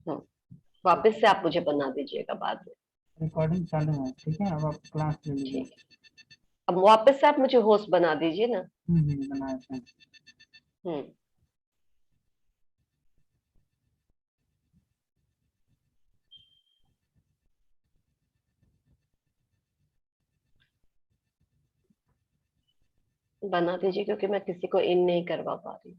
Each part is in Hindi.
हम्म, वापस से आप मुझे बना दीजिएगा बाद में। रिकॉर्डिंग चालू है, ठीक है। अब आप क्लास ले लीजिए। ठीक है, अब वापस से आप मुझे होस्ट बना दीजिए ना। बनाया था। हम्म बना दीजिए, क्योंकि मैं किसी को इन नहीं करवा पा रही।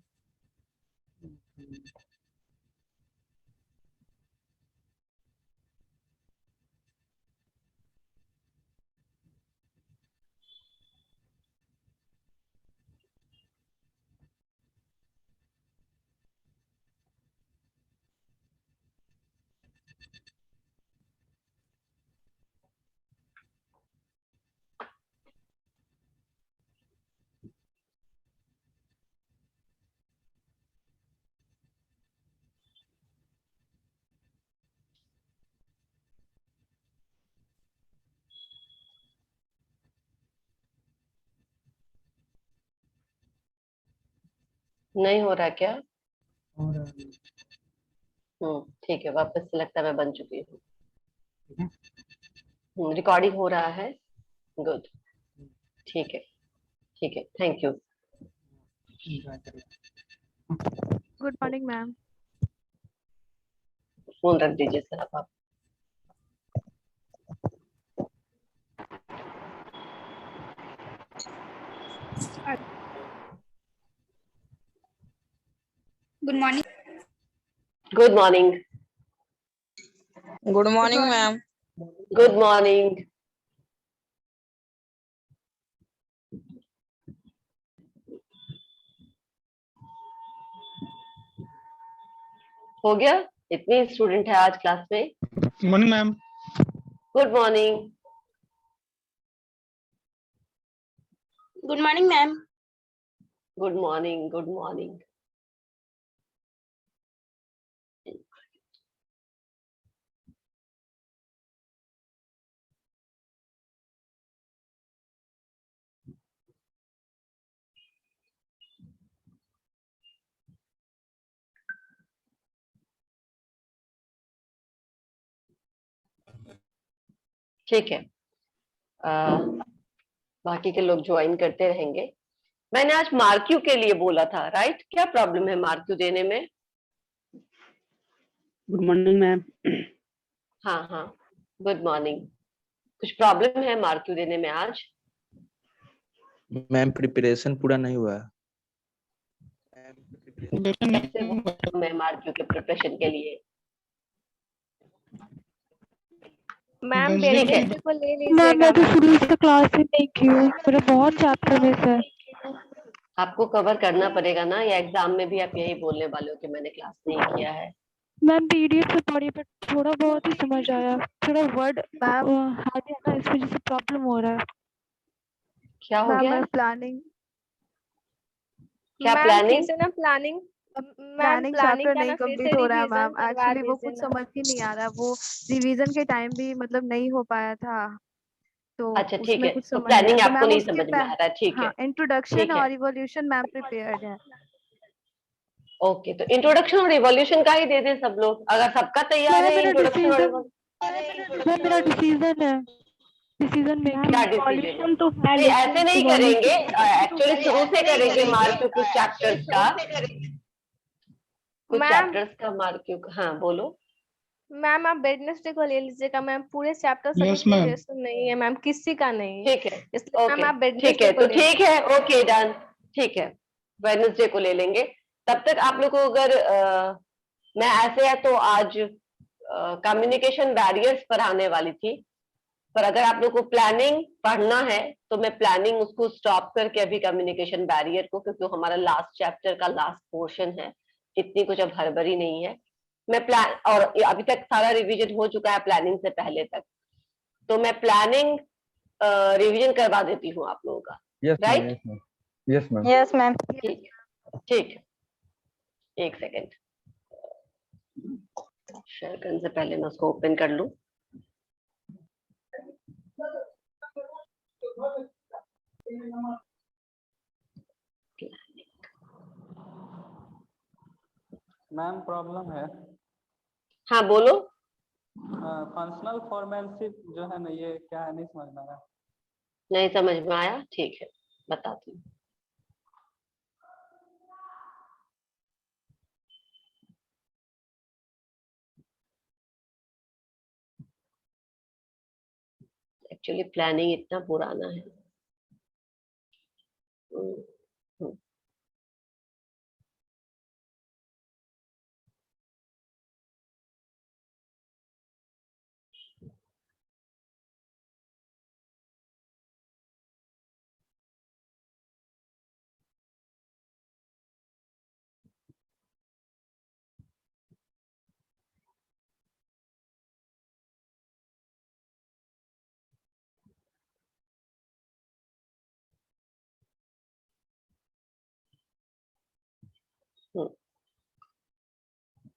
नहीं हो रहा क्या? और ठीक है, वापस से लगता है मैं बन चुकी हूँ। ठीक है। रिकॉर्डिंग हो रहा है। गुड। ठीक है, ठीक है, थैंक यू। एंजॉय करिए। Good morning ma'am. फोन रख दीजिए सर अब आप। Good morning. Good morning. Good morning ma'am. Good morning. हो गया? इतनी स्टूडेंट है आज क्लास में। Morning ma'am. Good morning. Good morning ma'am. Good morning. Good morning. ठीक है, बाकी के लोग ज्वाइन करते रहेंगे। मैंने आज मार्क्यू के लिए बोला था, राइट? क्या प्रॉब्लम है मार्क्यू देने में? Good morning ma'am. हाँ हाँ, गुड मॉर्निंग। कुछ प्रॉब्लम है मार्क्यू देने में आज? मैम प्रिपरेशन पूरा नहीं हुआ। कैसे वो मैं मार्क्यू के प्रिपरेशन के लिए? मैम ठीक है, वेडनेसडे को ले मैम मैं लीजिएगा तो मैम। शुरू से क्लास ही नहीं की हूँ, मेरा बहुत चैप्टर मिस है। आपको कवर करना पड़ेगा ना, या एग्जाम में भी आप यही बोलने वाले हो कि मैंने क्लास नहीं किया है? मैम पीडीएफ से पढ़ी बट थोड़ा बहुत ही समझ आया, थोड़ा वर्ड मैम हार्ड है ना, इस वजह से प्रॉब्लम हो रहा है। क्या हो मैम गया? मैं प्लानिंग क्या मैम फिर प्लानिंग? से ना planning ma'am planning planning chapter का नहीं ना फिर से कंप्लीट हो रहा है रिवीजन मैम। करवा एक्चुअली वो दीजिए कुछ ना। समझ ही नहीं आ रहा, वो रिवीजन के टाइम भी मतलब नहीं हो पाया था, तो अच्छा ठीक उसमें है, कुछ तो समझ नहीं प्लानिंग आया, तो आपको मैम नहीं उसकी समझ में आ रहा है, ठीक है। हाँ इंट्रोडक्शन ठीक है, और इवोल्यूशन मैम प्रिपेयर्ड है। ओके, तो इंट्रोडक्शन और रिवॉल्यूशन का ही दे दें सब लोग, अगर सबका तैयार मैम है मेरा इंट्रोडक्शन और डिसीजन मैम मेरा डिसीजन है, डिसीजन क्या मेकिंग। डिसीजन है? रिवॉल्यूशन तो है नहीं, ऐसे लेकिन नहीं करेंगे, इवोल्यूशन एक्चुअली शुरू से करेंगे मार्क्यू कुछ चैप्टर्स का, कुछ मैम चैप्टर्स का मार्क्यू। हाँ बोलो। मैम आप वेडनेसडे को ले लीजिएगा मैम, पूरे चैप्टर का यस मैम। प्रिपरेशन नहीं है मैम, किसी का नहीं है, ठीक है, इसलिए मैम ओके, आप ठीक वेडनेसडे है, को तो ले ठीक लीजिए। है, ओके डन। ठीक है, वेडनेसडे को ले लेंगे। तब तक आप लोग को अगर मैं ऐसे है तो आज कम्युनिकेशन बैरियर्स पढ़ाने वाली थी, पर अगर आप लोग को प्लानिंग पढ़ना है तो मैं प्लानिंग उसको स्टॉप करके अभी कम्युनिकेशन बैरियर को, क्योंकि हमारा लास्ट चैप्टर का लास्ट पोर्शन है, इतनी कुछ अब हड़बड़ी नहीं है। मैं प्लान और अभी तक सारा रिवीजन हो चुका है प्लानिंग से पहले तक, तो मैं प्लानिंग रिवीजन करवा देती हूँ आप लोगों का, yes ma'am, right? Yes ma'am, yes ma'am. Yes ma'am. ठीक है, ठीक है, एक सेकेंड, शेयर करने से पहले मैं उसको ओपन कर लूं। मैम प्रॉब्लम है। हाँ बोलो। फंक्शनल फॉर्मेलशिप जो है ना, ये क्या है, नहीं समझ में आ रहा। नहीं समझ में आया, ठीक है बताती हूँ। एक्चुअली प्लानिंग इतना पुराना है। हम्म, हम्म,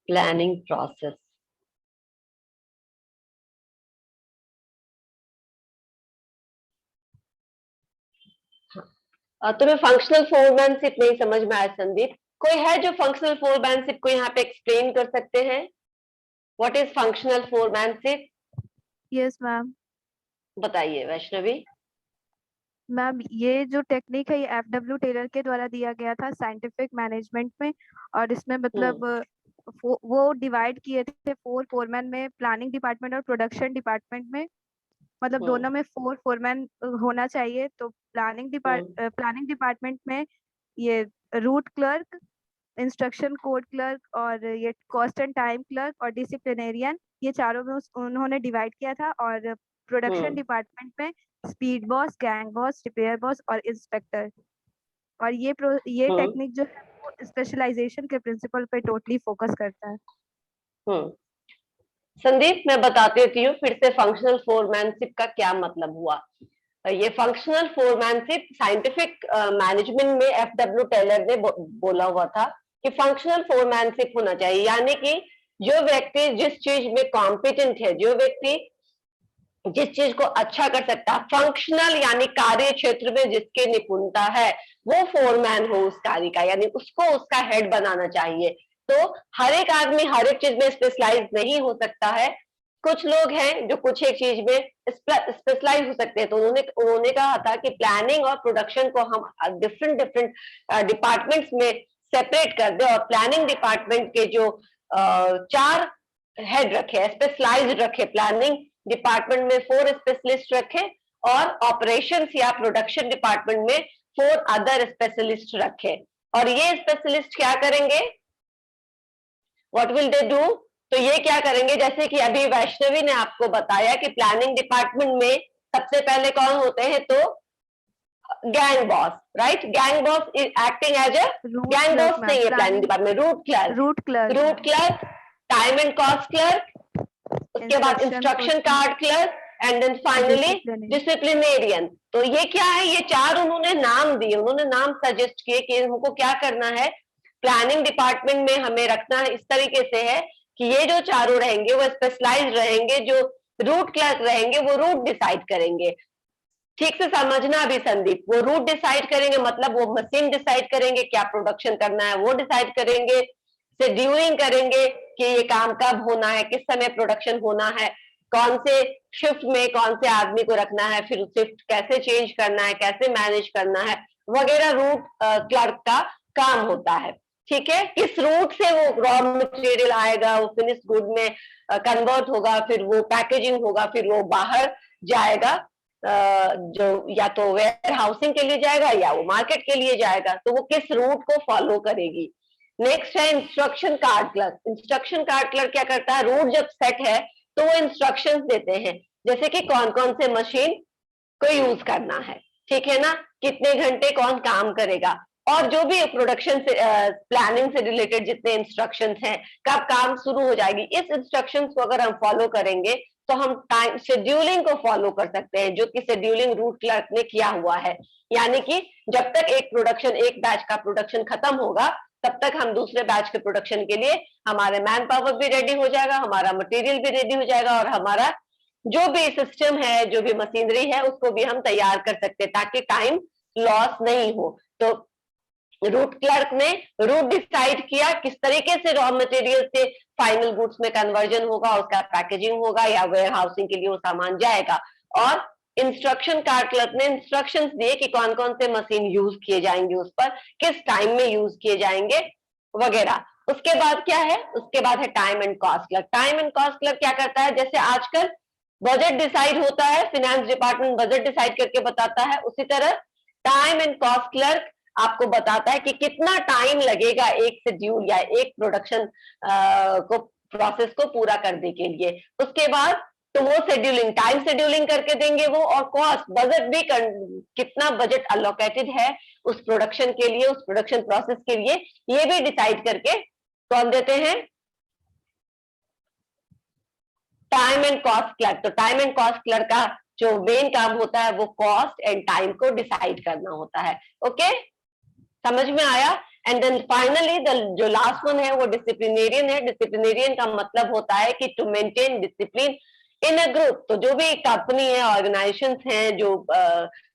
प्लानिंग प्रोसेस। तुम्हें फंक्शनल फोरमैनशिप नहीं समझ में आया संदीप? कोई है जो फंक्शनल फोरमैनशिप को यहाँ पे एक्सप्लेन कर सकते हैं? What is functional foremanship? Yes ma'am. बताइए वैष्णवी। मैम ये जो टेक्निक है ये एफडब्ल्यू टेलर के द्वारा दिया गया था साइंटिफिक मैनेजमेंट में, और इसमें मतलब वो डिवाइड किए थे 4 फोरमैन में, प्लानिंग डिपार्टमेंट और प्रोडक्शन डिपार्टमेंट में। मतलब दोनों में 4 फोरमैन होना चाहिए। तो प्लानिंग डिपार्टमेंट में ये root clerk, instruction code clerk और ये कॉस्ट एंड टाइम क्लर्क और डिसिप्लिनेरियन, ये चारों में उन्होंने डिवाइड किया था। और प्रोडक्शन डिपार्टमेंट में speed boss, gang boss, repair boss और इंस्पेक्टर। और ये टेक्निक जो है वो स्पेशलाइजेशन के प्रिंसिपल पे टोटली फोकस करता है। संदीप मैं बताती हूँ फिर से फंक्शनल फोरमैनशिप का क्या मतलब हुआ। ये फंक्शनल फोरमैनशिप साइंटिफिक मैनेजमेंट में एफडब्ल्यू टेलर ने बोला हुआ था कि फंक्शनल फोरमैनशिप होना चाहिए, यानी कि जो व्यक्ति जिस चीज में कॉम्पिटेंट है, जो व्यक्ति जिस चीज को अच्छा कर सकता है, फंक्शनल यानी कार्य क्षेत्र में जिसके निपुणता है, वो फोरमैन हो उस कार्य का, यानी उसको उसका हेड बनाना चाहिए। तो हर एक आदमी हर एक चीज में स्पेशलाइज नहीं हो सकता है। कुछ लोग हैं जो कुछ एक चीज में स्पेशलाइज हो सकते हैं। तो उन्होंने कहा था कि प्लानिंग और प्रोडक्शन को हम डिफरेंट डिफरेंट डिपार्टमेंट्स में सेपरेट कर दे, और प्लानिंग डिपार्टमेंट के जो 4 हेड रखे, स्पेशलाइज्ड रखे, प्लानिंग डिपार्टमेंट में 4 स्पेशलिस्ट रखे, और ऑपरेशंस या प्रोडक्शन डिपार्टमेंट में 4 अदर स्पेशलिस्ट रखे। और ये स्पेशलिस्ट क्या करेंगे? What will they do? तो ये क्या करेंगे, जैसे कि अभी वैष्णवी ने आपको बताया कि प्लानिंग डिपार्टमेंट में सबसे पहले कौन होते हैं, तो gang boss, right? Gang boss is acting as a gang boss नहीं है प्लानिंग डिपार्टमेंट में, route clerk, time and cost clerk, उसके बाद instruction card clerk, and then finally disciplinarian. तो ये क्या है, ये 4 उन्होंने नाम दिए, उन्होंने नाम सजेस्ट किए कि हमको क्या करना है, प्लानिंग डिपार्टमेंट में हमें रखना है इस तरीके से है कि ये जो 4 रहेंगे वो स्पेशलाइज रहेंगे, जो रूट क्लर्क रहेंगे वो रूट डिसाइड करेंगे। ठीक से समझना अभी संदीप, वो रूट डिसाइड करेंगे मतलब वो मशीन डिसाइड करेंगे क्या प्रोडक्शन करना है, वो डिसाइड करेंगे, शेड्यूलिंग करेंगे कि ये काम कब होना है, किस समय प्रोडक्शन होना है, कौन से शिफ्ट में कौन से आदमी को रखना है, फिर शिफ्ट कैसे चेंज करना है, कैसे मैनेज करना है वगैरह, रूट क्लर्क का काम होता है। ठीक है, किस रूट से वो रॉ मटेरियल आएगा, वो फिनिश गुड में कन्वर्ट होगा, फिर वो पैकेजिंग होगा, फिर वो बाहर जाएगा, जो या तो वेयर हाउसिंग के लिए जाएगा या वो मार्केट के लिए जाएगा, तो वो किस रूट को फॉलो करेगी। नेक्स्ट है instruction card clerk. Instruction card clerk क्या करता है, रूट जब सेट है तो वो इंस्ट्रक्शंस देते हैं, जैसे कि कौन कौन से मशीन को यूज करना है, ठीक है ना, कितने घंटे कौन काम करेगा, और जो भी प्रोडक्शन से प्लानिंग से रिलेटेड जितने इंस्ट्रक्शंस हैं, कब काम शुरू हो जाएगी, इस इंस्ट्रक्शंस को अगर हम फॉलो करेंगे तो हम टाइम शेड्यूलिंग को फॉलो कर सकते हैं, जो कि शेड्यूलिंग रूट क्लर्क ने किया हुआ है। यानी कि जब तक एक बैच का प्रोडक्शन खत्म होगा तब तक हम दूसरे बैच के प्रोडक्शन के लिए हमारे मैन पावर भी रेडी हो जाएगा, हमारा मटेरियल भी रेडी हो जाएगा, और हमारा जो भी सिस्टम है, जो भी मशीनरी है, उसको भी हम तैयार कर सकते हैं ताकि टाइम लॉस नहीं हो। तो रूट क्लर्क ने रूट डिसाइड किया किस तरीके से रॉ मटेरियल से फाइनल गुड्स में कन्वर्जन होगा, उसका पैकेजिंग होगा या वेयर हाउसिंग के लिए वो सामान जाएगा। और इंस्ट्रक्शन कार्ड क्लर्क ने इंस्ट्रक्शंस दिए कि कौन कौन से मशीन यूज किए जाएंगे, उस पर किस टाइम में यूज किए जाएंगे वगैरह। उसके बाद क्या है, उसके बाद है time and cost clerk. Time and cost clerk क्या करता है, जैसे आजकल बजट डिसाइड होता है, फाइनेंस डिपार्टमेंट बजट डिसाइड करके बताता है, उसी तरह टाइम एंड कॉस्ट क्लर्क आपको बताता है कि कितना टाइम लगेगा एक शेड्यूल या एक प्रोडक्शन को प्रोसेस को पूरा करने के लिए। उसके बाद तो वो शेड्यूलिंग, टाइम शेड्यूलिंग करके देंगे वो, और कॉस्ट बजट भी कितना बजट अलोकेटेड है उस प्रोडक्शन के लिए, उस प्रोडक्शन प्रोसेस के लिए, ये भी डिसाइड करके कौन देते हैं, टाइम एंड कॉस्ट क्लर्क। तो टाइम एंड कॉस्ट क्लर्क का जो मेन काम होता है वो कॉस्ट एंड टाइम को डिसाइड करना होता है। ओके, समझ में आया। एंड देन फाइनली जो लास्ट वन है वो डिसिप्लिनेरियन है। डिसिप्लिनेरियन का मतलब होता है कि to maintain discipline in a group. तो जो भी कंपनी है, ऑर्गेनाइजेशन है, जो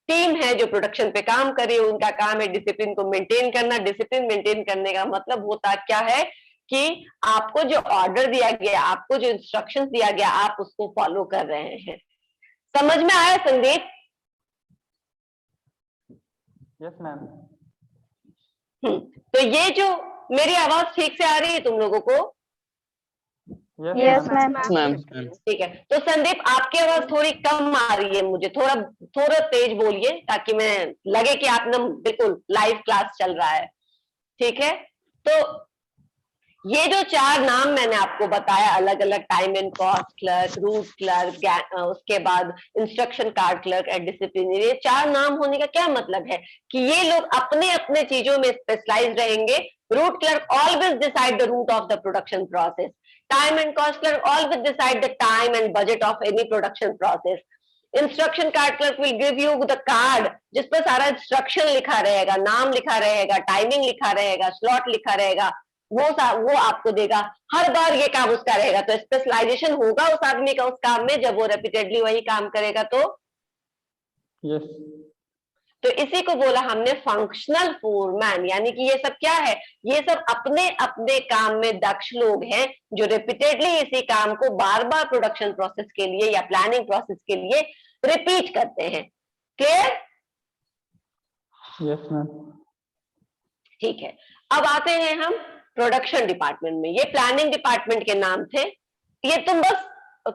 टीम है जो प्रोडक्शन पे काम करे, उनका काम है डिसिप्लिन को मेंटेन करना। डिसिप्लिन मेंटेन करने का मतलब होता क्या है कि आपको जो ऑर्डर दिया गया, आपको जो इंस्ट्रक्शंस दिया गया, आप उसको फॉलो कर रहे हैं। समझ में आया संदीप? Yes ma'am. तो ये जो मेरी आवाज ठीक से आ रही है तुम लोगों को? Yes ma'am. मैम ठीक है। तो संदीप आपकी आवाज थोड़ी कम आ रही है, मुझे थोड़ा थोड़ा तेज बोलिए ताकि मैं लगे कि आप ना बिल्कुल लाइव क्लास चल रहा है। ठीक है। तो ये जो 4 नाम मैंने आपको बताया अलग अलग, time and cost clerk, root clerk, उसके बाद instruction card clerk and disciplinary, ये 4 नाम होने का क्या मतलब है कि ये लोग अपने अपने चीजों में स्पेशलाइज रहेंगे। Route clerk always decide the route of the production process. Time and cost clerk always decide the time and budget of any production process. Instruction card clerk will give you the card जिस पर सारा इंस्ट्रक्शन लिखा रहेगा, नाम लिखा रहेगा, टाइमिंग लिखा रहेगा, स्लॉट लिखा रहेगा, वो आपको देगा। हर बार ये काम उसका रहेगा। तो स्पेशलाइजेशन होगा उस आदमी का उस काम में जब वो रिपीटेडली वही काम करेगा। तो यस। तो इसी को बोला हमने फंक्शनल फोरमैन। यानी कि ये सब क्या है, ये सब अपने अपने काम में दक्ष लोग हैं जो रिपीटेडली इसी काम को बार बार प्रोडक्शन प्रोसेस के लिए या प्लानिंग प्रोसेस के लिए रिपीट करते हैं। क्लियर? Yes ma'am. ठीक है। अब आते हैं हम प्रोडक्शन डिपार्टमेंट में। ये प्लानिंग डिपार्टमेंट के नाम थे। ये तुम बस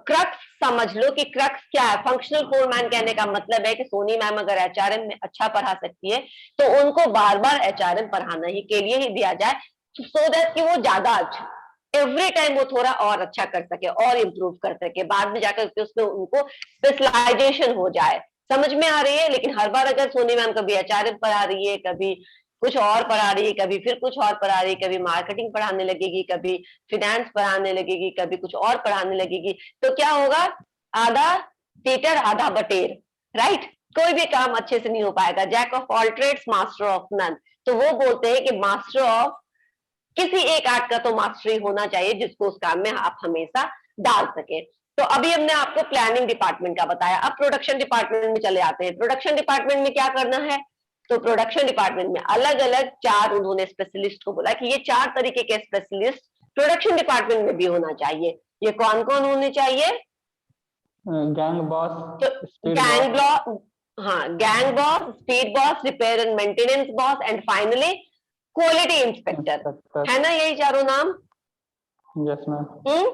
क्रक्स समझ लो कि क्रक्स क्या है। फंक्शनल फोरमैन कहने का मतलब है कि सोनी मैम अगर एचआरएम में अच्छा पढ़ा सकती है तो उनको बार बार एचआरएम पढ़ाना ही के लिए ही दिया जाए, सो दैट कि वो ज्यादा अच्छा, एवरी टाइम वो थोड़ा और अच्छा कर सके और इम्प्रूव कर सके, बाद में जाकर के उसमें उनको स्पेशलाइजेशन हो जाए। समझ में आ रही है? लेकिन हर बार अगर सोनी मैम कभी एचआरएम पढ़ा रही है, कभी कुछ और पढ़ा रही है, कभी फिर कुछ और पढ़ा रही है, कभी मार्केटिंग पढ़ाने लगेगी, कभी फिनेंस पढ़ाने लगेगी, कभी कुछ और पढ़ाने लगेगी, तो क्या होगा, आधा टीटर आधा बटेर, राइट? कोई भी काम अच्छे से नहीं हो पाएगा। Jack of all trades master of none. तो वो बोलते हैं कि मास्टर ऑफ किसी एक आर्ट का तो मास्टरी होना चाहिए जिसको उस काम में आप हमेशा डाल सके। तो अभी हमने आपको प्लानिंग डिपार्टमेंट का बताया। अब प्रोडक्शन डिपार्टमेंट में चले आते हैं। प्रोडक्शन डिपार्टमेंट में क्या करना है, तो प्रोडक्शन डिपार्टमेंट में अलग अलग 4 उन्होंने स्पेशलिस्ट को बोला कि ये 4 तरीके के स्पेशलिस्ट प्रोडक्शन डिपार्टमेंट में भी होना चाहिए। ये कौन कौन होने चाहिए? गैंग बॉस, तो गैंग बॉस, हाँ, gang boss, speed boss, repair and maintenance boss and finally quality inspector. है ना यही 4 नाम? Yes ma'am.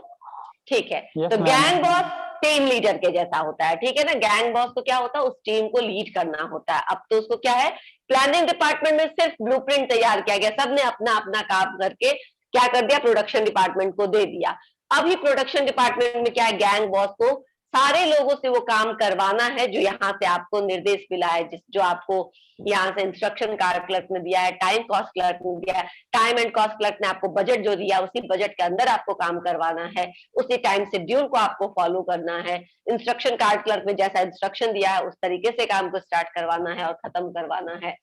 ठीक है। Yes, तो ma'am. Gang boss team leader के जैसा होता है, ठीक है ना। गैंग बॉस को क्या होता है, उस टीम को लीड करना होता है। अब तो उसको क्या है, प्लानिंग डिपार्टमेंट में सिर्फ ब्लूप्रिंट तैयार किया गया, सबने अपना अपना काम करके क्या कर दिया, प्रोडक्शन डिपार्टमेंट को दे दिया। अभी प्रोडक्शन डिपार्टमेंट में क्या है, गैंग बॉस को सारे लोगों से वो काम करवाना है जो यहाँ से आपको निर्देश मिला है, जो आपको यहाँ से इंस्ट्रक्शन कार्ड क्लर्क ने दिया है, टाइम कॉस्ट क्लर्क ने दिया है, टाइम एंड कॉस्ट क्लर्क ने आपको बजट जो दिया उसी बजट के अंदर आपको काम करवाना है, उसी टाइम शेड्यूल को आपको फॉलो करना है। इंस्ट्रक्शन कार्ड क्लर्क ने जैसा इंस्ट्रक्शन दिया है उस तरीके से काम को स्टार्ट करवाना है और खत्म करवाना है।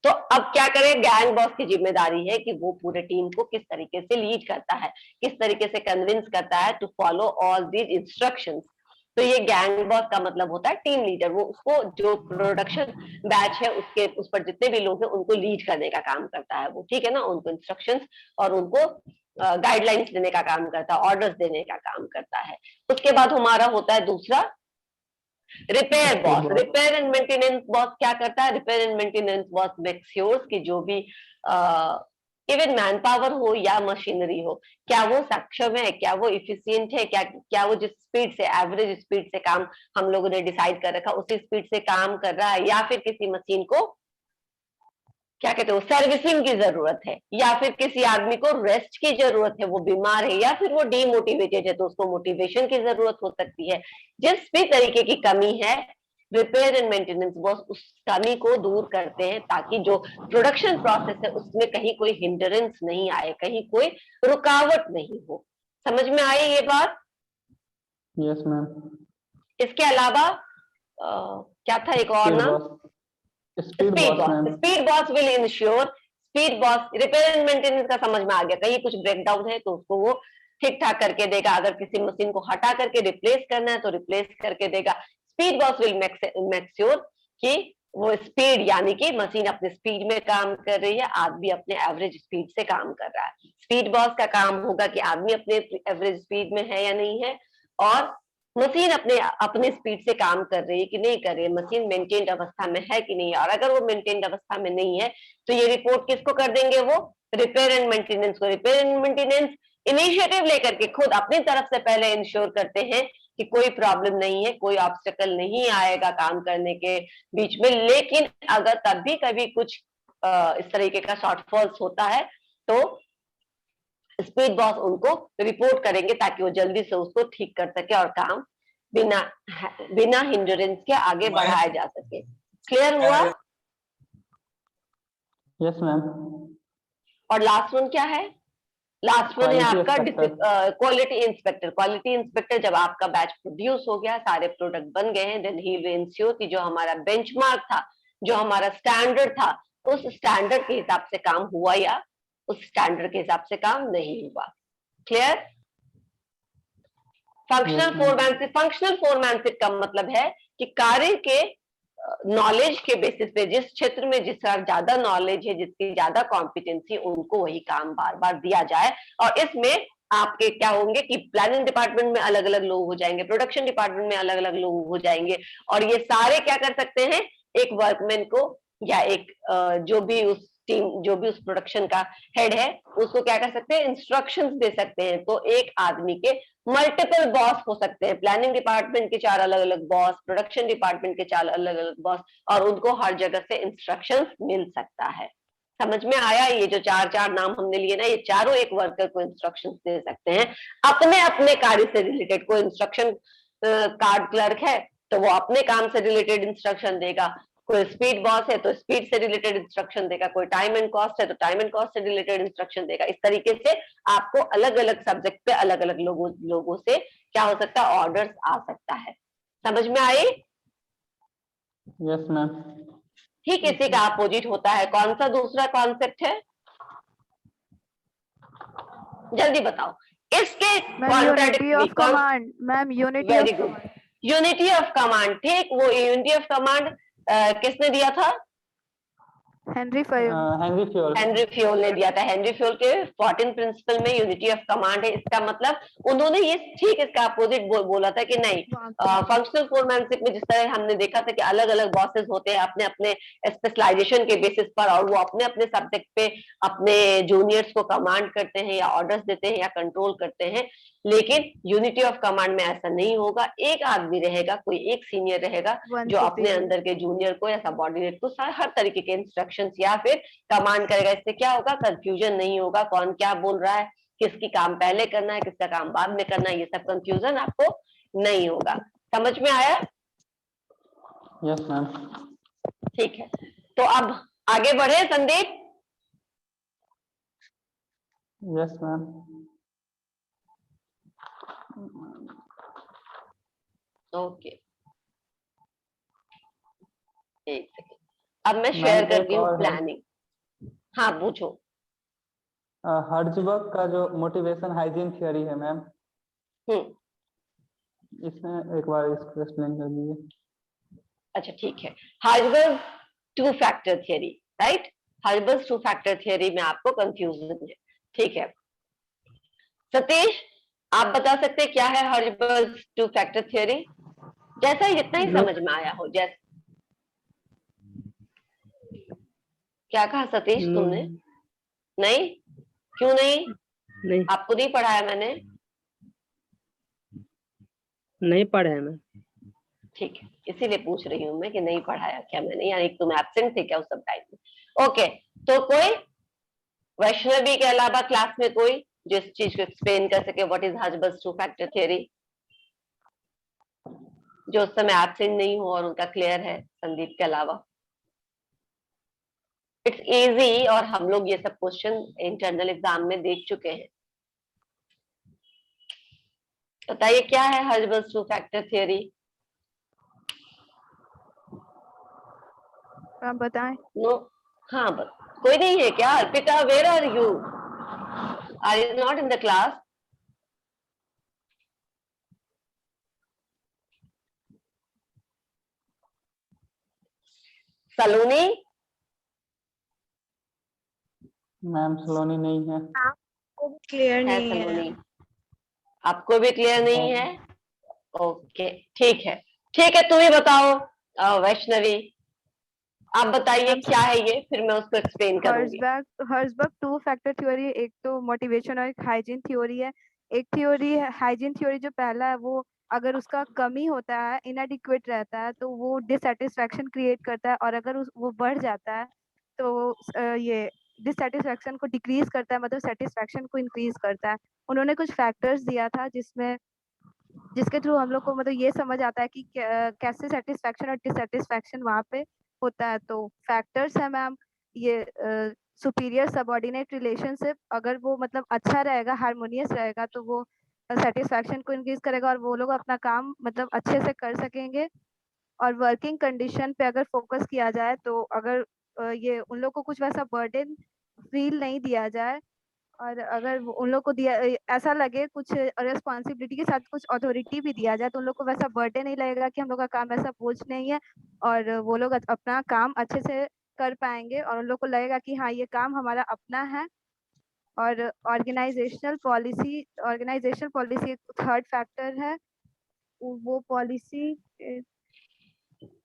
तो अब क्या करें, गैंग बॉस की जिम्मेदारी है कि वो पूरे टीम को किस तरीके से लीड करता है, किस तरीके से कन्विंस करता है to follow all these instructions. तो तो ये गैंग बॉस का मतलब होता है टीम लीडर। वो उसको जो प्रोडक्शन बैच है उसके उस पर जितने भी लोग हैं उनको लीड करने का काम करता है वो, ठीक है ना, उनको इंस्ट्रक्शंस और उनको गाइडलाइंस देने का काम करता है, ऑर्डर्स देने का काम करता है। उसके बाद हमारा होता है दूसरा repair boss. Repair and maintenance boss क्या करता है? Repair and maintenance boss make sure कि जो भी इवन मैन पावर हो या मशीनरी हो, क्या वो सक्षम है, क्या वो इफिशियंट है, क्या वो जिस स्पीड से, एवरेज स्पीड से काम हम लोगों ने डिसाइड कर रखा उसी स्पीड से काम कर रहा है, या फिर किसी मशीन को क्या कहते हो सर्विसिंग की जरूरत है, या फिर किसी आदमी को रेस्ट की जरूरत है, वो बीमार है, या फिर वो डीमोटिवेटेड है तो उसको मोटिवेशन की जरूरत हो सकती है। जिस भी तरीके की कमी है रिपेयर एंड मेंटेनेंस बॉस उस कमी को दूर करते हैं ताकि जो प्रोडक्शन प्रोसेस है उसमें कहीं कोई हिंडरेंस नहीं आए, कहीं कोई रुकावट नहीं हो। समझ में आई ये बात? Yes ma'am. इसके अलावा क्या था एक और नाम? Speed boss ma'am. Speed boss will ensure, speed boss repair and maintenance का समझ में आ गया, कहीं कुछ ब्रेकडाउन है तो उसको वो ठीक ठाक करके देगा, अगर किसी मशीन को हटा करके रिप्लेस करना है तो रिप्लेस करके देगा। Speed boss will make sure कि वो स्पीड यानी कि मशीन अपने स्पीड में काम कर रही है, आदमी अपने एवरेज स्पीड से काम कर रहा है। स्पीड बॉस का काम होगा कि आदमी अपने एवरेज स्पीड में है या नहीं है, और मशीन अपने स्पीड से काम कर रही है कि नहीं कर रही है, मशीन मेंटेन्ड अवस्था में है कि नहीं है। और अगर वो मेंटेन्ड अवस्था में नहीं है तो ये रिपोर्ट किसको कर देंगे? वो रिपेयर एंड मेंटेनेंस को। रिपेयर एंड मेंटेनेंस इनिशिएटिव लेकर के खुद अपनी तरफ से पहले इंश्योर करते हैं कि कोई प्रॉब्लम नहीं है, कोई ऑब्स्टेकल नहीं आएगा काम करने के बीच में। लेकिन अगर तब भी कभी कुछ इस तरीके का शॉर्टफॉल्स होता है तो स्पीड बॉस उनको रिपोर्ट करेंगे ताकि वो जल्दी से उसको ठीक कर सके और काम बिना हिंड्रेंस के आगे बढ़ाया जा सके। क्लियर हुआ? Yes ma'am. और लास्ट वन क्या है? लास्ट वन है आपका क्वालिटी इंस्पेक्टर। क्वालिटी इंस्पेक्टर जब आपका बैच प्रोड्यूस हो गया, सारे प्रोडक्ट बन गए हैं, देन ही विल इंश्योर कि जो हमारा बेंचमार्क था, जो हमारा स्टैंडर्ड था, उस स्टैंडर्ड के हिसाब से काम हुआ या उस स्टैंडर्ड के हिसाब से काम नहीं हुआ। क्लियर? फंक्शनल फोरमैनशिप का मतलब है कि कार्य के नॉलेज के बेसिस पे, जिस क्षेत्र में जिसका ज्यादा नॉलेज है, जिसकी ज्यादा कॉम्पिटेंसी, उनको वही काम बार बार दिया जाए। और इसमें आपके क्या होंगे कि प्लानिंग डिपार्टमेंट में अलग अलग लोग हो जाएंगे, प्रोडक्शन डिपार्टमेंट में अलग अलग लोग हो जाएंगे, और ये सारे क्या कर सकते हैं? एक वर्कमैन को या एक जो भी उस टीम, जो भी उस प्रोडक्शन का हेड है, उसको क्या कर सकते हैं? इंस्ट्रक्शंस दे सकते हैं। तो एक आदमी के मल्टीपल बॉस हो सकते हैं, प्लानिंग डिपार्टमेंट के 4 अलग अलग बॉस, प्रोडक्शन डिपार्टमेंट के 4 अलग अलग बॉस, और उनको हर जगह से इंस्ट्रक्शंस मिल सकता है। समझ में आया? ये जो 4 नाम हमने लिए ना, ये चारों एक वर्कर को इंस्ट्रक्शंस दे सकते हैं अपने अपने कार्य से रिलेटेड। कोई इंस्ट्रक्शन कार्ड क्लर्क है तो वो अपने काम से रिलेटेड इंस्ट्रक्शन देगा, कोई स्पीड बॉस है तो स्पीड से रिलेटेड इंस्ट्रक्शन देगा, कोई टाइम एंड कॉस्ट है तो टाइम एंड कॉस्ट से रिलेटेड इंस्ट्रक्शन देगा। इस तरीके से आपको अलग अलग सब्जेक्ट पे अलग अलग लोगों से क्या हो सकता है? ऑर्डर्स आ सकता है। समझ में आई? Yes ma'am. ठीक, इसी का अपोजिट होता है कौन सा दूसरा कॉन्सेप्ट है? जल्दी बताओ। इसके unity of command ma'am, unity very of good, command. Unity of command. ठीक, वो यूनिटी ऑफ कमांड किसने दिया था? Henry Fayol. हेनरी फ्योल ने दिया था। हेनरी फ्योल के 14 प्रिंसिपल में यूनिटी ऑफ कमांड है। इसका मतलब उन्होंने ये ठीक इसका अपोजिट बोला था कि नहीं, फंक्शनल फोरमैनशिप में जिस तरह हमने देखा था कि अलग अलग बॉसेस होते हैं अपने अपने स्पेशलाइजेशन के बेसिस पर, और वो अपने अपने सब्जेक्ट पे अपने जूनियर्स को कमांड करते हैं या ऑर्डर्स देते हैं या कंट्रोल करते हैं। लेकिन यूनिटी ऑफ कमांड में ऐसा नहीं होगा। एक आदमी रहेगा, कोई एक सीनियर रहेगा जो अपने अंदर के जूनियर को या सबऑर्डिनेट को हर तरीके के इंस्ट्रक्शंस या फिर कमांड करेगा। इससे क्या होगा? कंफ्यूजन नहीं होगा, कौन क्या बोल रहा है, किसकी काम पहले करना है, किसका काम बाद में करना है, ये सब कंफ्यूजन आपको नहीं होगा। समझ में आया? Yes ma'am. ठीक है, तो अब आगे बढ़े संदीप। Yes ma'am. ओके, एक सेकेंड, अब मैं शेयर करती हूँ प्लानिंग। हाँ पूछो। हर्ट्जबर्ग का जो मोटिवेशन हाइजीन थियरी है मैम, इसमें एक बार इसको एक्सप्लेन कर दीजिए। अच्छा ठीक है, Heisenberg two factor theory, right. Heisenberg two factor theory में आपको कंफ्यूजन है, ठीक है। सतीश, आप बता सकते हैं क्या है हाइजेनबर्ग टू फैक्टर थियरी, जैसा ही जितना ही समझ में आया हो। जैसे क्या कहा सतीश तुमने? नहीं, क्यों नहीं? नहीं, आपको नहीं पढ़ाया मैंने? नहीं पढ़े हैं मैं। ठीक है, इसीलिए पूछ रही हूँ मैं कि नहीं पढ़ाया क्या मैंने, यानी तुम एब्सेंट थे क्या उस सब टाइम में। ओके, तो कोई वैष्णवी के अलावा क्लास में कोई जो इस चीज को एक्सप्लेन कर सके, what is Heisenberg two factor theory, जो उस समय एब्सेंट नहीं हो और उनका क्लियर है संदीप के अलावा। इट्स इजी, और हम लोग ये सब क्वेश्चन इंटरनल एग्जाम में देख चुके हैं। बताइए क्या है हाइजेनबर्ग टू फैक्टर थ्योरी? आप बताएं। नो, हाँ बस कोई नहीं है क्या? Arpita, where are you? Are you not in the class? Saloni? Ma'am Saloni नहीं है। क्लियर है नहीं है। सलोनी? आपको भी क्लियर नहीं है? ओके ठीक है, ठीक है, तुम ही बताओ वैष्णवी, आप बताइए मैम क्या है ये, फिर मैं उसको एक्सप्लेन करूंगी। हर्जबर्ग टू फैक्टर थ्योरी एक तो मोटिवेशन और एक हाइजीन थ्योरी है। एक थ्योरी है हाइजीन थ्योरी, जो पहला है वो अगर उसका कमी होता है, इनएडिक्वेट रहता है, तो वो डिससेटिस्फैक्शन क्रिएट करता है, और अगर वो बढ़ जाता है तो ये डिससेटिस्फैक्शन को डिक्रीज करता है, मतलब सेटिस्फैक्शन को इंक्रीज करता है। उन्होंने कुछ फैक्टर्स दिया था जिसके थ्रू हम लोग को मतलब ये समझ आता है कि कैसे सेटिस्फैक्शन और डिससेटिस्फैक्शन वहाँ पे होता है। तो फैक्टर्स है मैम, ये सुपीरियर सबऑर्डिनेट रिलेशनशिप, अगर वो मतलब अच्छा रहेगा, हारमोनियस रहेगा, तो वो सेटिस्फैक्शन को इंक्रीज करेगा और वो लोग अपना काम मतलब अच्छे से कर सकेंगे। और वर्किंग कंडीशन पे अगर फोकस किया जाए, तो अगर ये उन लोग को कुछ वैसा बर्डन फील नहीं दिया जाए, और अगर उन लोग को दिया ऐसा लगे कुछ रिस्पॉन्सिबिलिटी के साथ कुछ अथॉरिटी भी दिया जाए, तो उन लोग को वैसा बर्डन नहीं लगेगा कि हम लोग का काम ऐसा बोझ नहीं है, और वो लोग अपना काम अच्छे से कर पाएंगे, और उन लोग को लगेगा कि हाँ ये काम हमारा अपना है। और ऑर्गेनाइजेशनल पॉलिसी एक थर्ड फैक्टर है। वो पॉलिसी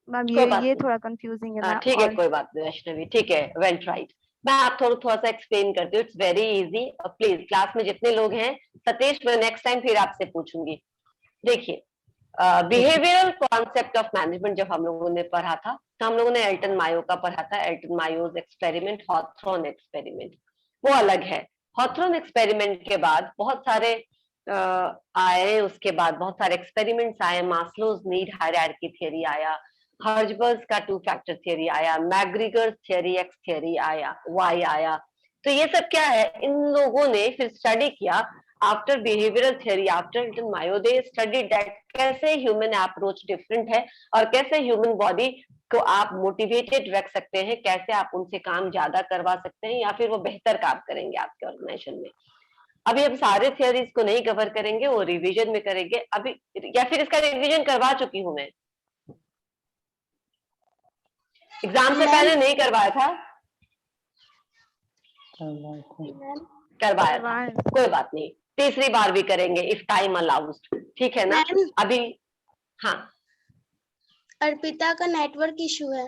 मैम कोई ये बात नहीं, थोड़ा कंफ्यूजिंग है मैम। ठीक है, और कोई बात नहीं वैष्णवी, ठीक है, वेल ट्राइड। मैं आप थोड़ा सा एक्सप्लेन करती हूँ, इट्स वेरी इजी। और प्लीज क्लास में जितने लोग हैं, सतीश मैं नेक्स्ट टाइम फिर आपसे पूछूंगी। देखिए, बिहेवियरल कॉन्सेप्ट ऑफ मैनेजमेंट जब हम लोगों ने पढ़ा था, तो हम लोगों ने एल्टन मायो का पढ़ा था, एल्टन मायोज एक्सपेरिमेंट, हॉथरॉन एक्सपेरिमेंट, वो अलग है। हॉथरॉन एक्सपेरिमेंट के बाद बहुत सारे आए, उसके बाद बहुत सारे एक्सपेरिमेंट्स आए, मास्लोज नीड हायरार्की थ्योरी आया, हर्जबर्ग का टू फैक्टर थ्योरी आया, मैग्रीगर थ्योरी, एक्स थ्योरी आया, वाई आया। तो ये सब क्या है, इन लोगों ने फिर स्टडी किया after behavioural theory, after Elton Mayo, they studied that कैसे ह्यूमन अप्रोच डिफरेंट है, और कैसे ह्यूमन बॉडी को आप मोटिवेटेड रख सकते हैं, कैसे आप उनसे काम ज्यादा करवा सकते हैं, या फिर वो बेहतर काम करेंगे आपके ऑर्गेनाइजेशन में। अभी हम सारे थियोरीज को नहीं कवर करेंगे, वो रिवीजन में करेंगे अभी, या फिर इसका रिवीजन करवा चुकी हूं मैं, एग्जाम से पहले नहीं करवाया था, करवाया था, कोई बात नहीं, तीसरी बार भी करेंगे इफ टाइम अलाउज, ठीक है ना। अभी हाँ, अर्पिता का नेटवर्क इशू है,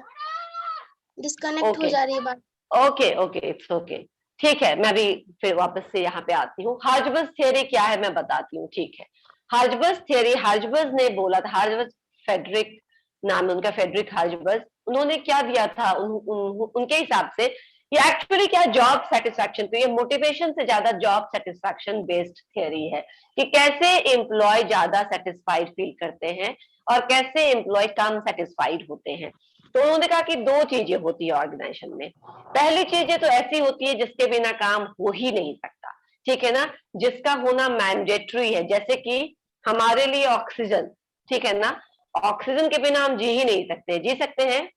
डिस्कनेक्ट हो ओके जा रही है बात। ओके ओके, इट्स ओके, ठीक है, मैं अभी फिर वापस से यहाँ पे आती हूँ। हार्जबर्ग थ्योरी क्या है मैं बताती हूँ, ठीक है। हार्जबर्ग थ्योरी, हार्जबर्ग ने बोला था, हार्जबर्ग फेडरिक नाम है उनका, फेडरिक हार्जबर्ग, उन्होंने क्या दिया था, उनके हिसाब से ये एक्चुअली क्या, जॉब सेटिस्फैक्शन, तो ये मोटिवेशन से ज्यादा जॉब सेटिस्फैक्शन बेस्ड थ्योरी है, कि कैसे एम्प्लॉय ज्यादा सेटिस्फाइड फील करते हैं और कैसे एम्प्लॉय कम सेटिस्फाइड होते हैं। तो उन्होंने कहा कि दो चीजें होती है ऑर्गेनाइजेशन में। पहली चीजें तो ऐसी होती है जिसके बिना काम हो ही नहीं सकता, ठीक है ना, जिसका होना मैंडेटरी है, जैसे कि हमारे लिए ऑक्सीजन, ठीक है ना, ऑक्सीजन के बिना हम जी ही नहीं सकते, जी सकते हैं?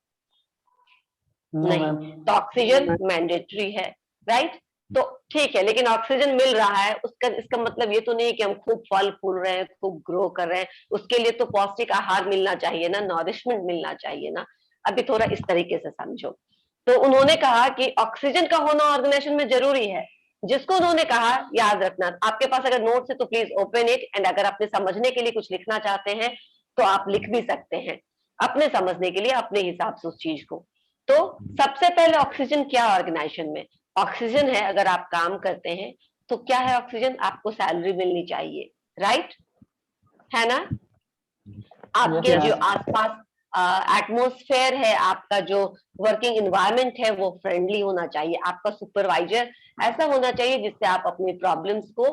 नहीं, तो ऑक्सीजन मैंडेटरी है, राइट। तो ठीक है, लेकिन ऑक्सीजन मिल रहा है उसका इसका मतलब ये तो नहीं कि हम खूब फल फूल रहे हैं, खूब ग्रो कर रहे हैं। उसके लिए तो पौष्टिक आहार मिलना चाहिए ना, नॉरिशमेंट मिलना चाहिए ना। अभी थोड़ा इस तरीके से समझो। तो उन्होंने कहा कि ऑक्सीजन का होना ऑर्गेनाइजेशन में जरूरी है। जिसको उन्होंने कहा याद रखना, आपके पास अगर नोट्स है तो प्लीज ओपन इट, एंड अगर अपने समझने के लिए कुछ लिखना चाहते हैं तो आप लिख भी सकते हैं, अपने समझने के लिए अपने हिसाब से उस चीज को। तो सबसे पहले ऑक्सीजन क्या ऑर्गेनाइजेशन में? ऑक्सीजन है, अगर आप काम करते हैं तो क्या है ऑक्सीजन? आपको सैलरी मिलनी चाहिए, राइट है ना? आपके Yes, जो ma'am. आसपास एटमॉस्फेयर है, आपका जो वर्किंग इन्वायरमेंट है वो फ्रेंडली होना चाहिए। आपका सुपरवाइजर ऐसा होना चाहिए जिससे आप अपनी प्रॉब्लम्स को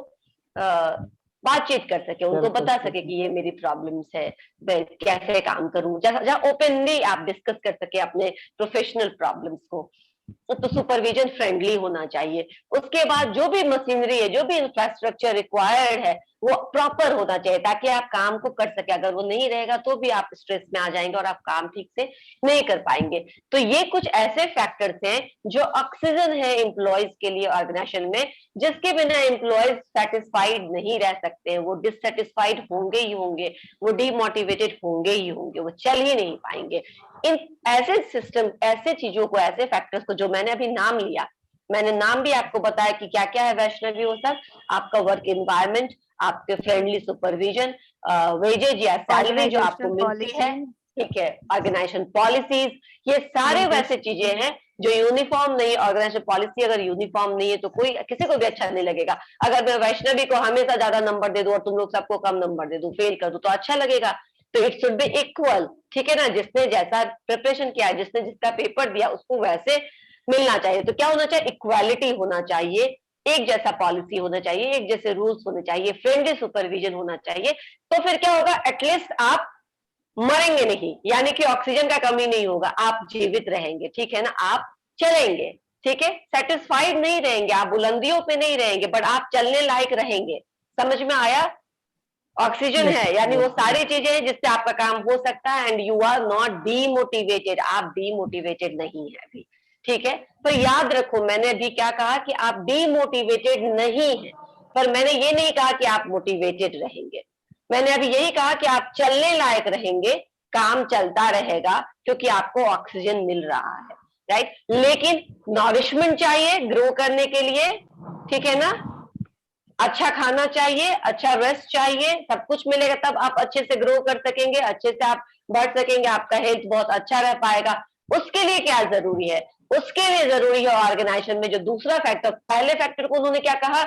बातचीत कर सके, उनको Share कर बता सकें। सके कि ये मेरी प्रॉब्लम्स है, मैं कैसे काम करूं, जहाँ ओपनली आप डिस्कस कर सके अपने प्रोफेशनल प्रॉब्लम्स को। तो सुपरविजन फ्रेंडली होना चाहिए। उसके बाद जो भी मशीनरी है, जो भी इंफ्रास्ट्रक्चर रिक्वायर्ड है वो प्रॉपर होना चाहिए ताकि आप काम को कर सके। अगर वो नहीं रहेगा तो भी आप स्ट्रेस में आ जाएंगे और आप काम ठीक से नहीं कर पाएंगे। तो ये कुछ ऐसे फैक्टर्स हैं जो ऑक्सीजन है एम्प्लॉयज के लिए ऑर्गेनाइजेशन में, जिसके बिना एम्प्लॉयज सेटिस्फाइड नहीं रह सकते हैं। वो डिससेटिस्फाइड होंगे ही होंगे, वो डीमोटिवेटेड होंगे ही होंगे, वो चल ही नहीं पाएंगे। इन ऐसे सिस्टम, ऐसे चीजों को, ऐसे फैक्टर्स को जो मैंने अभी नाम लिया, मैंने नाम भी आपको बताया कि क्या क्या है वैष्णवी, वो सब आपका वर्क एनवायरनमेंट, आपके फ्रेंडली सुपरविजन, वेजेज या सैलरी जो आपको Organizational मिलती है, policies, ठीक है, ऑर्गेनाइजेशन पॉलिसीज, ये सारे वैसे चीजें हैं जो यूनिफॉर्म नहीं। ऑर्गेनाइजेशन पॉलिसी अगर यूनिफॉर्म नहीं है तो कोई किसी को भी अच्छा नहीं लगेगा। अगर मैं वैष्णवी को हमेशा ज्यादा नंबर दे दूं और तुम लोग सबको कम नंबर दे दूं, फेल कर दूं, तो अच्छा लगेगा? तो इट शुड बी इक्वल, ठीक है ना? जिसने जैसा प्रिपरेशन किया, जिसने जिसका पेपर दिया, उसको वैसे मिलना चाहिए। तो क्या होना चाहिए? इक्वालिटी होना चाहिए, एक जैसा पॉलिसी होना चाहिए, एक जैसे रूल्स होने चाहिए, फ्रेंडली सुपरविजन होना चाहिए। तो फिर क्या होगा? एटलीस्ट आप मरेंगे नहीं, यानी कि ऑक्सीजन का कमी नहीं होगा, आप जीवित रहेंगे, ठीक है ना? आप चलेंगे, ठीक है? सेटिस्फाइड नहीं रहेंगे, आप बुलंदियों पे नहीं रहेंगे, बट आप चलने लायक रहेंगे। समझ में आया? ऑक्सीजन है यानी वो सारी चीजें हैं जिससे आपका काम हो सकता है, and you are not demotivated, आप डीमोटिवेटेड नहीं है अभी, ठीक है? तो याद रखो, मैंने अभी क्या कहा कि आप डीमोटिवेटेड नहीं है, पर मैंने ये नहीं कहा कि आप मोटिवेटेड रहेंगे। मैंने अभी यही कहा कि आप चलने लायक रहेंगे, काम चलता रहेगा क्योंकि आपको ऑक्सीजन मिल रहा है, राइट? लेकिन नॉरिशमेंट चाहिए ग्रो करने के लिए, ठीक है ना? अच्छा खाना चाहिए, अच्छा रेस्ट चाहिए, सब कुछ मिलेगा तब आप अच्छे से ग्रो कर सकेंगे, अच्छे से आप बढ़ सकेंगे, आपका हेल्थ बहुत अच्छा रह पाएगा। उसके लिए क्या जरूरी है? उसके लिए जरूरी है ऑर्गेनाइजेशन में जो दूसरा फैक्टर, पहले फैक्टर को उन्होंने क्या कहा?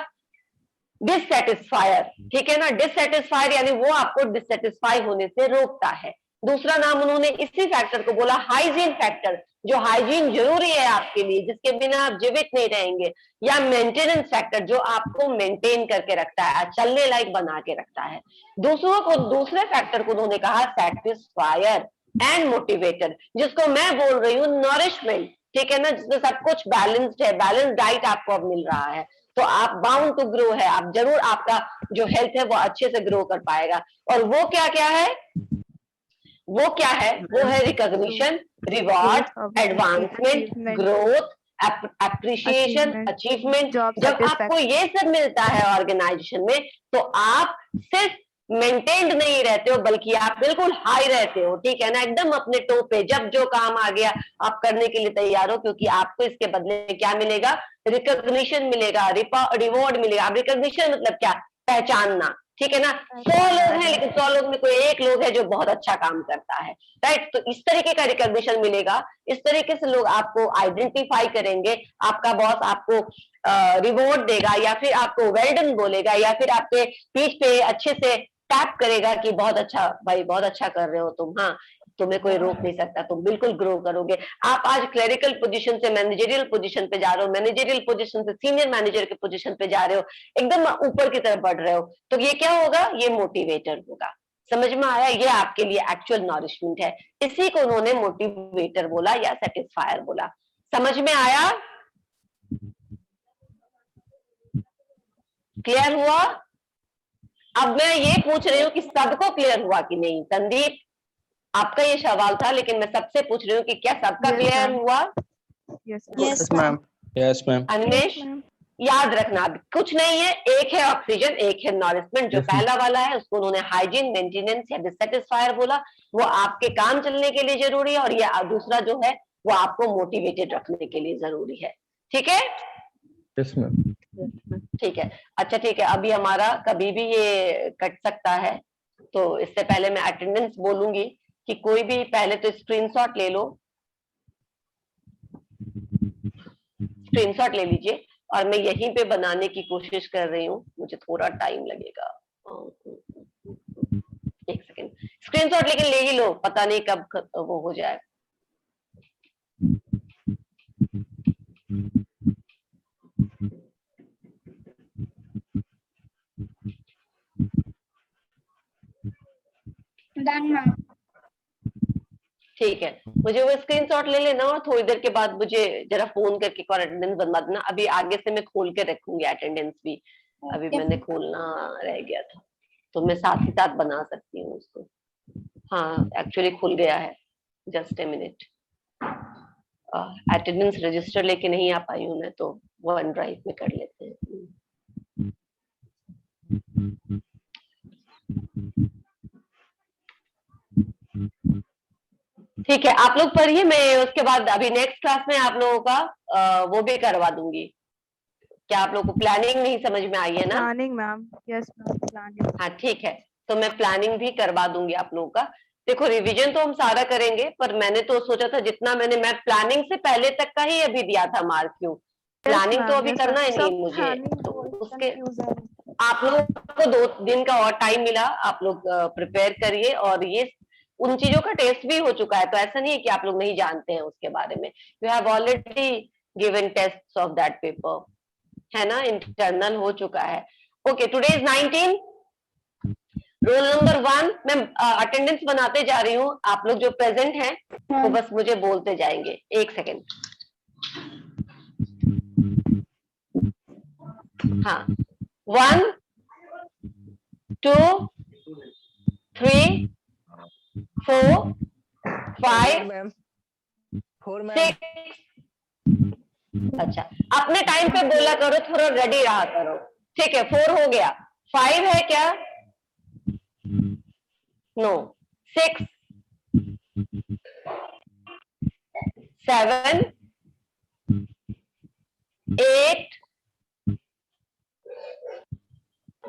डिससेटिस्फायर, ठीक है ना? डिससेटिस्फायर यानी वो आपको डिससेटिस्फाई होने से रोकता है। दूसरा नाम उन्होंने इसी फैक्टर को बोला हाइजीन फैक्टर, जो हाइजीन जरूरी है आपके लिए, जिसके बिना आप जीवित नहीं रहेंगे। या मेंटेनेंस फैक्टर, जो आपको मेंटेन करके रखता है, चलने लायक बना के रखता है। दूसरे फैक्टर को उन्होंने कहा सेटिस्फायर एंड मोटिवेटर, जिसको मैं बोल रही हूँ नॉरिशमेंट, ठीक है ना? जिसमें सब कुछ बैलेंस्ड है, बैलेंस डाइट आपको अब मिल रहा है, तो आप बाउंड टू ग्रो है, आप जरूर आपका जो हेल्थ है वो अच्छे से ग्रो कर पाएगा। और वो क्या क्या है? वो क्या है? वो है recognition, reward, advancement, achievement, growth, appreciation, achievement. job जब आपको ये सब मिलता है ऑर्गेनाइजेशन में, तो आप सिर्फ मेंटेन्ड नहीं रहते हो, बल्कि आप बिल्कुल हाई रहते हो, ठीक है ना? एकदम अपने टॉप पे, जब जो काम आ गया आप करने के लिए तैयार हो, क्योंकि आपको इसके बदले में क्या मिलेगा? रिकॉग्निशन मिलेगा, रिवॉर्ड मिलेगा। अब रिकॉग्निशन मतलब क्या? पहचानना, ठीक है ना? 100 लोग हैं लेकिन 100 लोग में कोई एक लोग है जो बहुत अच्छा काम करता है, राइट? तो इस तरीके का रिकॉग्निशन मिलेगा, इस तरीके से लोग आपको आइडेंटिफाई करेंगे, आपका बॉस आपको रिवॉर्ड देगा, या फिर आपको वेल डन बोलेगा, या फिर आपके पीठ पे अच्छे से टैप करेगा कि बहुत अच्छा भाई, बहुत अच्छा कर रहे हो तुम, हाँ तुम्हें कोई रोक नहीं सकता, तुम बिल्कुल ग्रो करोगे। आप आज क्लरिकल पोजीशन से मैनेजरियल पोजीशन पे जा रहे हो, मैनेजरियल पोजीशन से सीनियर मैनेजर के पोजीशन पे जा रहे हो, एकदम ऊपर की तरफ बढ़ रहे हो, तो ये क्या होगा? ये मोटिवेटर होगा। समझ में आया? ये आपके लिए एक्चुअल नॉरिशमेंट है, इसी को उन्होंने मोटिवेटर बोला या सेटिस्फायर बोला। समझ में आया? क्लियर हुआ? अब मैं ये पूछ रही हूँ कि सबको क्लियर हुआ कि नहीं? संदीप, आपका ये सवाल था, लेकिन मैं सबसे पूछ रही हूँ कि क्या सबका Yes, क्लियर ma'am. हुआ? yes, Yes, Yes, ma'am. Yes, ma'am. Anvesh, याद रखना कुछ नहीं है, एक है ऑक्सीजन, एक है नॉरिशमेंट। जो Yes, ma'am. पहला वाला है उसको उन्होंने हाइजीन, मेंटेनेंस या डिससेटिस्फायर बोला, वो आपके काम चलने के लिए जरूरी है, और ये दूसरा जो है वो आपको मोटिवेटेड रखने के लिए जरूरी है। ठीक है, Yes, ma'am. ठीक है। अच्छा ठीक है, अभी हमारा कभी भी ये कट सकता है, तो इससे पहले मैं अटेंडेंस बोलूंगी कि कोई भी पहले तो स्क्रीनशॉट ले लो, स्क्रीनशॉट ले लीजिए, और मैं यहीं पे बनाने की कोशिश कर रही हूँ, मुझे थोड़ा टाइम लगेगा, एक सेकेंड। स्क्रीनशॉट लेकिन ले ही लो, पता नहीं कब वो हो जाए। ठीक है, मुझे वो स्क्रीनशॉट ले लेना, और थोड़ी देर के बाद मुझे जरा फोन करके अटेंडेंस बनवा देना। अभी आगे से मैं खोल के रखूंगी अटेंडेंस भी, अभी मैंने खोलना रह गया था, तो मैं साथ ही साथ बना सकती हूँ उसको। हाँ एक्चुअली खुल गया है, just a minute. Attendance register लेके नहीं आ पाई हूँ मैं, तो वन ड्राइव में कर लेते हैं। ठीक है, आप लोग पढ़िए, मैं उसके बाद अभी नेक्स्ट क्लास में आप लोगों का वो भी करवा दूंगी। क्या आप लोगों को प्लानिंग नहीं समझ में आई है ना? Planning ma'am, yes ma'am, planning. हाँ ठीक है, तो मैं प्लानिंग भी करवा दूंगी आप लोगों का। देखो रिवीजन तो हम सारा करेंगे, पर मैंने तो सोचा था जितना मैं प्लानिंग से पहले तक का ही अभी दिया था मार्क, क्यों प्लानिंग तो अभी करना ही नहीं मुझे, तो उसके आप लोगों को 2 दिन का और टाइम मिला, आप लोग प्रिपेयर करिए, और ये उन चीजों का टेस्ट भी हो चुका है, तो ऐसा नहीं है कि आप लोग नहीं जानते हैं उसके बारे में। You have already given test of that paper, है ना, इंटरनल हो चुका है। Okay, today is 19, roll number 1। मैं अटेंडेंस बनाते जा रही हूँ, आप लोग जो प्रेजेंट हैं वो बस मुझे बोलते जाएंगे, एक सेकेंड। हाँ, 1 2 3 4 5 6। अच्छा, अपने टाइम पे बोला करो, थोड़ा रेडी रहा करो। ठीक है, 4 हो गया, 5 है क्या? No, 6 7 8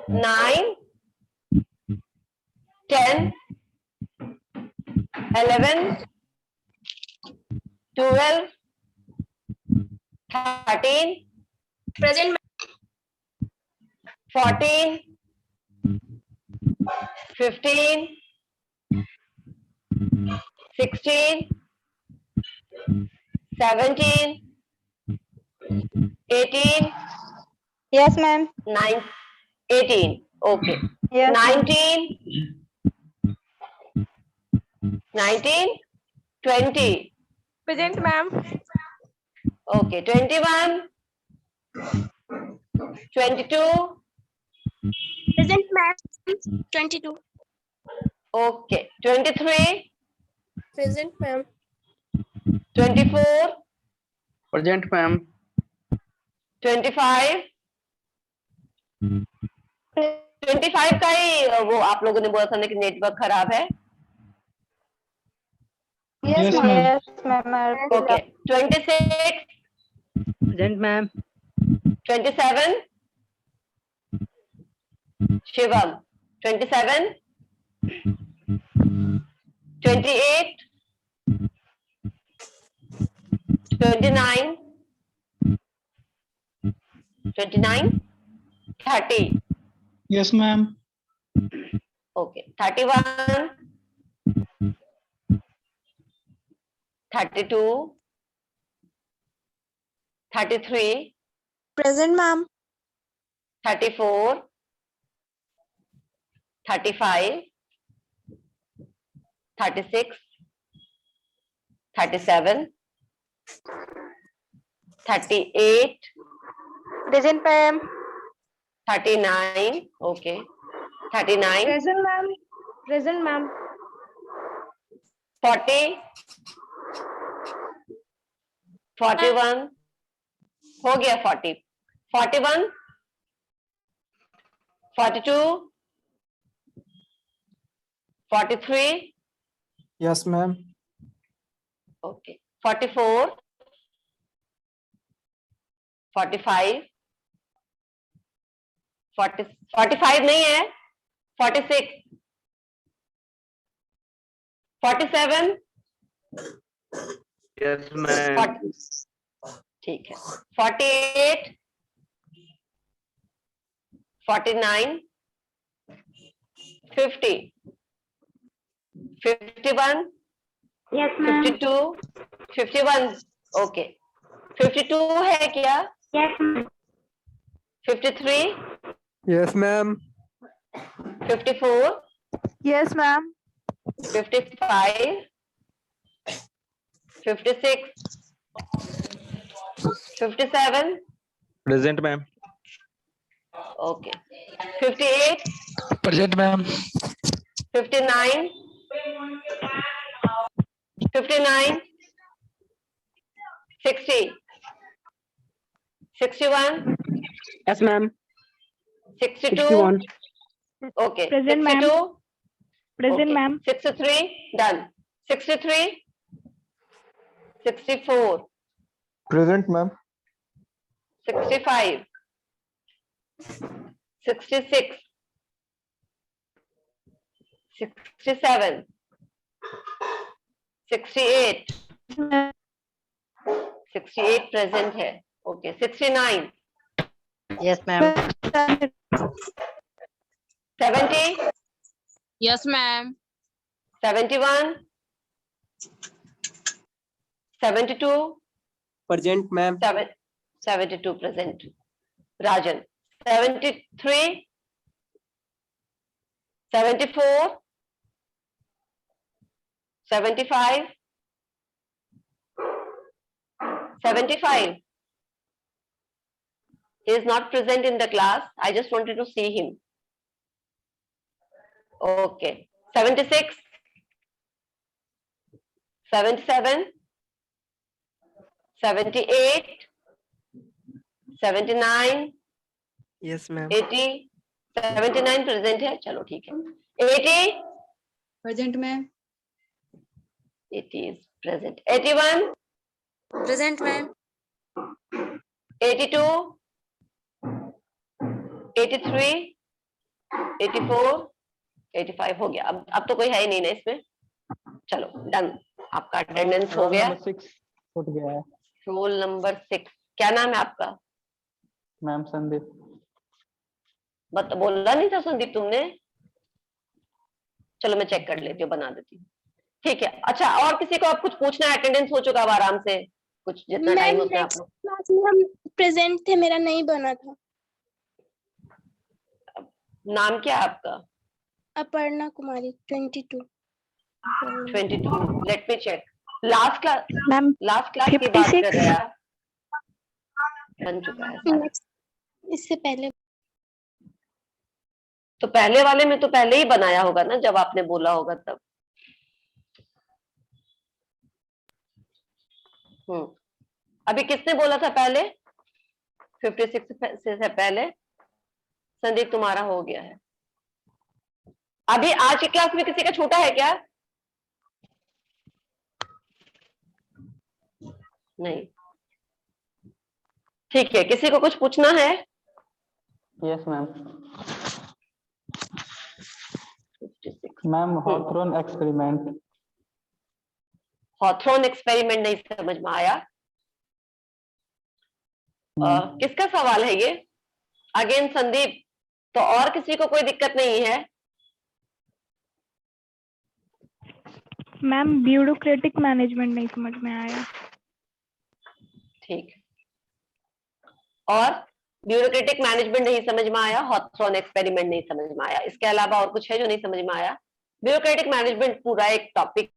9 10 11 12 13 present 14 15 16 17 18 Yes, ma'am. 9 18 okay, Yes. 19 20 Present, ma'am. okay, 21 22 present ma'am 22 okay, 23 present ma'am 24 present ma'am. 25 25 का ही वो आप लोगों ने बोला था ना कि नेटवर्क खराब है। Yes, ma'am. Yes, ma'am. Okay, 26 present ma'am. 27 Shivam 27 28 29 29 30 Yes, ma'am. okay, 31 32 33 present ma'am 34 35 36 37 38 Present, ma'am. 39 okay, 39 Present, ma'am. Present, ma'am. 40 41 हो गया, 40 41, 42, 43, Yes, ma'am. okay, 44, 45, 45 नहीं है, 46, 47, Yes, ma'am. ठीक है, 48, 49, 50, 51, Yes, ma'am. 52, 51, ओके, 52 है क्या? Yes, ma'am. 53, Yes, ma'am. 54, Yes, ma'am. 55, 56, 57, Present, ma'am. okay, 58, Present, ma'am. 59, 59, 60, 61, Yes, ma'am. 62, 61. okay, Present, ma'am. 62, Present, okay, ma'am. 63, done, 63, 64, Present, ma'am. 65, 66, 67, 68, 68 present है, okay, 69, Yes, ma'am. 70, Yes, ma'am. 71, 72, Present, ma'am. 72 present. Rajan, 73, 74, 75, 75. He is not present in the class. I just wanted to see him. Okay. 76, 77, 78, 79, Yes, ma'am. 80, 79 present है, चलो ठीक है. 80, Present, ma'am. 80 is present. 81, Present, ma'am. 82, 83, 84, 85 हो गया. अब तो कोई है ही नहीं ना इसमें. चलो डन, आपका अटेंडेंस हो गया. 6 छूट गया है रोल नंबर 6. क्या नाम है आपका? मैम, संदीप. बोला नहीं था संदीप तुमने? चलो मैं चेक कर लेती हूँ, बना देती हूँ. ठीक है. अच्छा, और किसी को आप कुछ पूछना है? अटेंडेंस हो चुका अब आराम से, कुछ जितना टाइम उसमें आप लोग. क्लास में हम प्रेजेंट थे, मेरा नहीं बना था. नाम क्या है आपका? Aparna Kumari, 22. 22. Let me check. Last class ma'am, की बात 56. कर रहे हैं आप? बन चुका है सारा. इससे पहले तो पहले वाले में तो पहले ही बनाया होगा ना, जब आपने बोला होगा तब. अभी किसने बोला था पहले? 56 से पहले संदीप तुम्हारा हो गया है. अभी आज की क्लास में किसी का छूटा है क्या? नहीं. ठीक है. किसी को कुछ पूछना है? Yes ma'am. Ma'am, Hawthorne experiment. Hawthorne experiment नहीं समझ में आया. किसका सवाल है ये? अगेन संदीप. तो और किसी को कोई दिक्कत नहीं है? मैम, ब्यूरोक्रेटिक मैनेजमेंट नहीं समझ में आया. ठीक. और ब्यूरोक्रेटिक मैनेजमेंट नहीं समझ में आया, हॉथरॉन एक्सपेरिमेंट नहीं समझ में आया. इसके अलावा और कुछ है जो नहीं समझ में आया? ब्यूरोक्रेटिक मैनेजमेंट पूरा एक टॉपिक